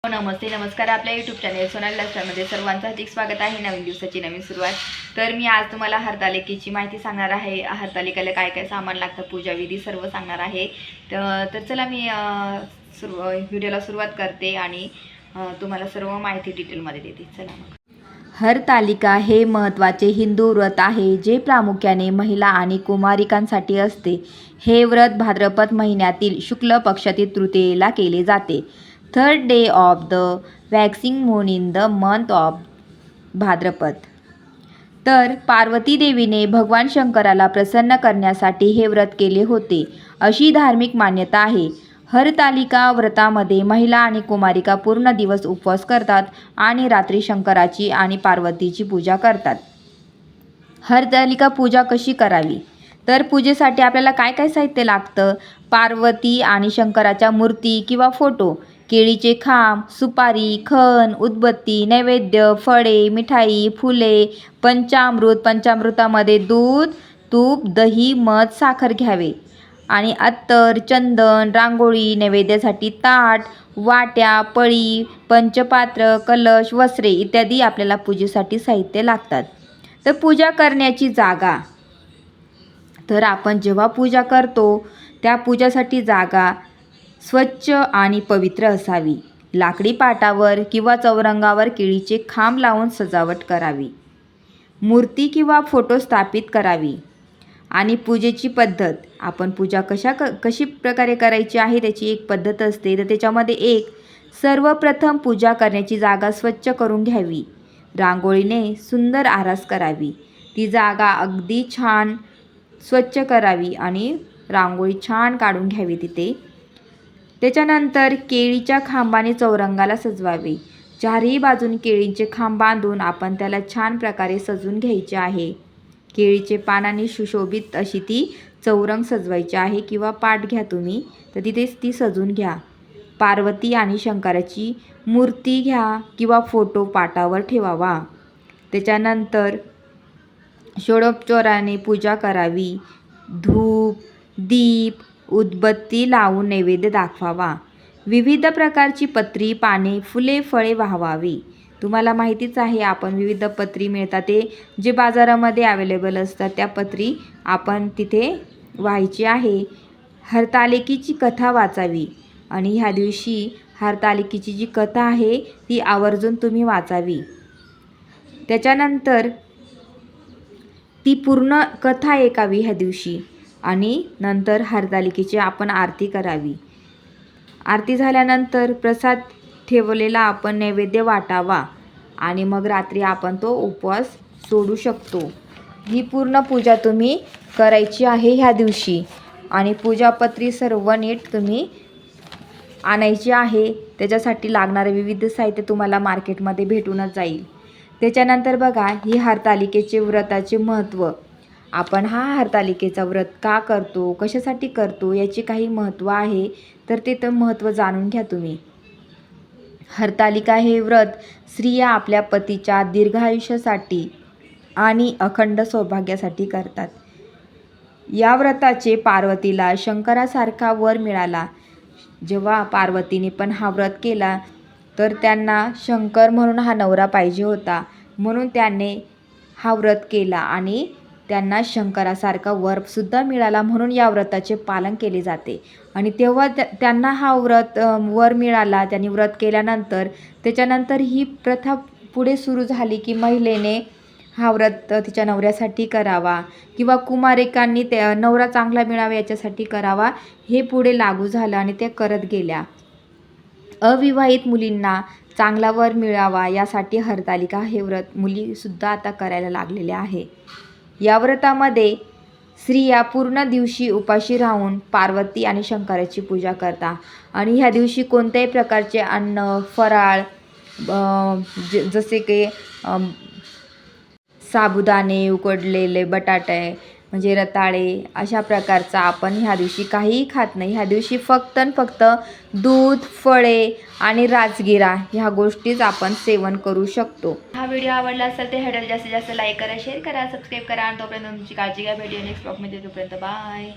नमस्ते नमस्कार. आपल्या YouTube channel Sonali लाईफस्टाईलमध्ये सर्वांचं हार्दिक स्वागत आहे. नवीन दिवसाची नवीन सुरुवात. तर मी आज तुम्हाला हरतालिकेची माहिती सांगणार आहे. हरतालिकेला काय काय सामान लागतं, पूजाविधी सर्व सांगणार आहे. तर चला मी व्हिडिओला सुरुवात करते आणि तुम्हाला सर्व माहिती डिटेलमध्ये देते. चला मग. हरतालिका हे महत्त्वाचे हिंदू व्रत आहे जे प्रामुख्याने महिला आणि कुमारिकांसाठी असते. हे व्रत भाद्रपद महिन्यातील शुक्ल पक्षातील तृतीयेला केले जाते. Third day of the waxing moon in the month of Bhadrapad. तर पार्वती देवीने भगवान शंकराला प्रसन्न करण्यासाठी हे व्रत केले होते अशी धार्मिक मान्यता आहे. हरतालिका व्रतामध्ये महिला आणि कुमारिका पूर्ण दिवस उपवास करतात आणि रात्री शंकराची आणि पार्वतीची पूजा करतात. हरतालिका पूजा कशी करावी? तर पूजेसाठी आपल्याला काय काय साहित्य लागतं? पार्वती आणि शंकराच्या मूर्ती किंवा फोटो, केळीचे खांब, सुपारी, खण, उदबत्ती, नैवेद्य, फळे, मिठाई, फुले, पंचामृत. पंचामृतामध्ये दूध, तूप, दही, मध, साखर घ्यावे आणि अत्तर, चंदन, रांगोळी, नैवेद्यासाठी ताट, वाट्या, पळी, पंचपात्र, कलश, वस्त्रे इत्यादी आपल्याला पूजेसाठी साहित्य लागतात. तर पूजा करण्याची जागा. तर आपण जेव्हा पूजा करतो त्या पूजासाठी जागा स्वच्छ आणि पवित्र असावी. लाकडी पाटावर किंवा चौरंगावर केळीचे खांब लावून सजावट करावी. मूर्ती किंवा फोटो स्थापित करावी. आणि पूजेची पद्धत. आपण पूजा कशी प्रकारे करायची आहे त्याची एक पद्धत असते. तर त्याच्यामध्ये एक, सर्वप्रथम पूजा करण्याची जागा स्वच्छ करून घ्यावी. रांगोळीने सुंदर आरास करावी. ती जागा अगदी छान स्वच्छ करावी आणि रांगोळी छान काढून घ्यावी तिथे. त्याच्यानंतर केळीच्या खांबाने चौरंगाला सजवावे. चारही बाजून केळीचे खांब बांधून आपण त्याला छान प्रकारे सजवून घ्यायचे आहे. केळीचे पानांनी सुशोभित अशी ती चौरंग सजवायची आहे किंवा पाट घ्या तुम्ही, तर तिथेच ती सजवून घ्या. पार्वती आणि शंकराची मूर्ती घ्या किंवा फोटो पाटावर ठेवावा. त्याच्यानंतर षोडोपचाराने पूजा करावी. धूप, दीप, उदबत्ती लावून नैवेद्य दाखवावा. विविध प्रकारची पत्री, पाने, फुले, फळे वाहवावी. तुम्हाला माहितीच आहे आपण विविध पत्री मिळतात ते जे बाजारामध्ये अवेलेबल असतात त्या पत्री आपण तिथे व्हायची आहे. हरतालिकेची कथा वाचावी आणि ह्या दिवशी हरतालिकेची जी कथा आहे ती आवर्जून तुम्ही वाचावी. त्याच्यानंतर ती पूर्ण कथा ऐकावी ह्या दिवशी आणि नंतर हरतालिकेची आपण आरती करावी. आरती झाल्यानंतर प्रसाद ठेवलेला आपण नैवेद्य वाटावा आणि मग रात्री आपण तो उपवास सोडू शकतो. ही पूर्ण पूजा तुम्ही करायची आहे ह्या दिवशी आणि पूजापत्री सर्व नीट तुम्ही आणायची आहे. त्याच्यासाठी लागणारे विविध साहित्य तुम्हाला मार्केटमध्ये भेटूनच जाईल. त्याच्यानंतर बघा, ही हरतालिकेचे व्रताचे महत्त्व. आपण हा हरतालिकेचा व्रत का करतो, कशासाठी करतो याचे काही महत्त्व आहे, तर ते महत्त्व जाणून घ्या तुम्ही. हरतालिका हे व्रत स्त्रिया आपल्या पतीच्या दीर्घायुष्यासाठी आणि अखंड सौभाग्यासाठी करतात. या व्रताचे पार्वतीला शंकरासारखा वर मिळाला. जेव्हा पार्वतीने पण हा व्रत केला तर त्यांना शंकर म्हणून हा नवरा पाहिजे होता, म्हणून त्याने हा व्रत केला आणि त्यांना शंकरासारखा वरसुद्धा मिळाला, म्हणून या व्रताचे पालन केले जाते. आणि तेव्हा त्यांना हा वर मिळाला. त्यांनी व्रत केल्यानंतर त्याच्यानंतर ही प्रथा पुढे सुरू झाली की महिलेने हा व्रत तिच्या नवऱ्यासाठी करावा किंवा कुमारिकांनी नवरा चांगला मिळावा याच्यासाठी करावा. हे पुढे लागू झालं आणि ते करत गेल्या. अविवाहित मुलींना चांगला वर मिळावा यासाठी हरतालिका हे व्रत मुलीसुद्धा आता करायला लागलेले आहे. या व्रतामध्ये स्त्रिया पूर्ण दिवशी उपाशी राहून पार्वती आणि शंकराची पूजा करतात आणि ह्या दिवशी कोणत्याही प्रकारचे अन्न, फराळ जसे की साबुदाणे, उकडलेले बटाटे म्हणजे रताळे अशा प्रकारचा आपण ह्या दिवशी काहीही खात नाही. ह्या दिवशी फक्त दूध, फळे आणि राजगिरा ह्या गोष्टीच आपण सेवन करू शकतो. हा व्हिडिओ आवडला असेल तर जास्तीत जास्त लाईक करा, शेअर करा, सबस्क्राईब करा आणि तोपर्यंत तुमची काळजी घ्या. भेटूया नेक्स्ट ब्लॉगमध्ये. तोपर्यंत बाय.